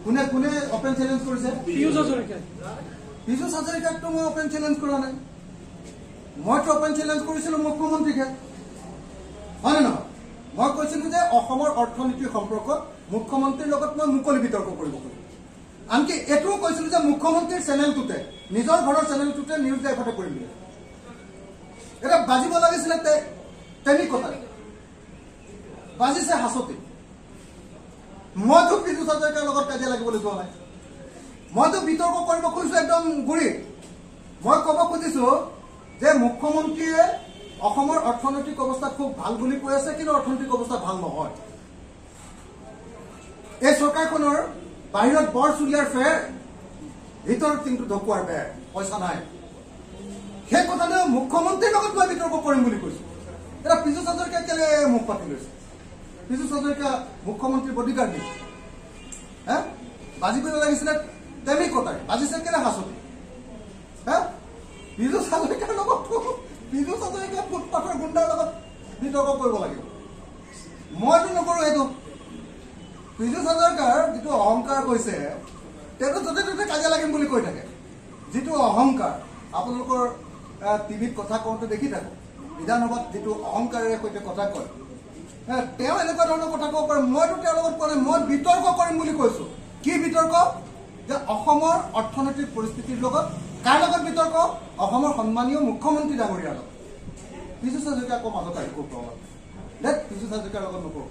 কোনে কোনে open challenge কৰিছে? পীযুষ হাজৰিকা। পীযুষ হাজৰিকাকতো মই ওপেন চ্যালেঞ্জ কৰা নাই। মইতো ওপেন চ্যালেঞ্জ কৰিছিলো মুখ্যমন্ত্ৰীকে, হয় নে নহয়? মই কৈছিলো যে অসমৰ অৰ্থনীতিৰ সম্পৰ্কত মুখ্যমন্ত্ৰীৰ লগত মই মুকলি বিতৰ্ক কৰিব পাৰিম। আনকি এইটোও কৈছিলো যে মুখ্যমন্ত্ৰীৰ চেনেলটোতে, নিজৰ ঘৰৰ চেনেলটোতে নিউজ লাইভতে কৰিম। এটা বাজিব লাগিছিলে তেনি কথা, বাজিছে হাছতি। মইতো পীযুষ হাজৰিকাৰ লগত কাজিয়া লাগিবলৈ যোৱা নাই। মইতো বিতৰ্ক কৰিব খুজিছো একদম গুৰি। মই ক'ব খুজিছো যে মুখ্যমন্ত্ৰীয়ে অসমৰ অৰ্থনৈতিক অৱস্থা খুব ভাল বুলি কৈ আছে, কিন্তু অৰ্থনৈতিক অৱস্থা ভাল নহয়। এই চৰকাৰখনৰ বাহিৰত বৰ চুলীয়াৰ ফেৰ, ভিতৰত কিন্তু ঢকুৱাৰ বেৰ, পইচা নাই। সেই কথাটো মুখ্যমন্ত্ৰীৰ লগত মই বিতৰ্ক কৰিম বুলি কৈছো। এতিয়া পীযুষ হাজৰিকাই কেলে মুখ পাতি লৈছে? পীযুষ হাজৰিকা মুখ্যমন্ত্ৰীৰ বডিগাৰ্ড নেকি? হে বাজিব লাগিছিলে তেমি কটাই, বাজিছে কেলে হাছতি? হে পীযুষ হাজৰিকাৰ লগত, পীযুষ হাজৰিকা ফুটপাথৰ গুণ্ডাৰ লগত বিতৰ্ক কৰিব লাগিব। মইতো নকৰো এইটো। পীযুষ হাজৰিকাৰ যিটো অহংকাৰ কৈছে, তেওঁতো য'তে ত'তে কাজিয়া লাগিম বুলি কৈ থাকে। যিটো অহংকাৰ আপোনালোকৰ টিভিত কথা কওঁতে দেখি থাকো, বিধানসভাত যিটো অহংকাৰেৰে সৈতে কথা কয়, তেওঁ এনেকুৱা ধৰণৰ কথা ক'ব পাৰে। মইতো তেওঁৰ লগত কোৱা নাই, মই বিতৰ্ক কৰিম বুলি কৈছো। কি বিতৰ্ক? যে অসমৰ অৰ্থনৈতিক পৰিস্থিতিৰ লগত কাৰ লগত বিতৰ্ক? অসমৰ সন্মানীয় মুখ্যমন্ত্ৰী ডাঙৰীয়াৰ লগত। পীযুষ হাজৰিকা আকৌ মাজত আহি খুব প্ৰমাণ, পীযুষ হাজৰিকাৰ লগত নকৰো।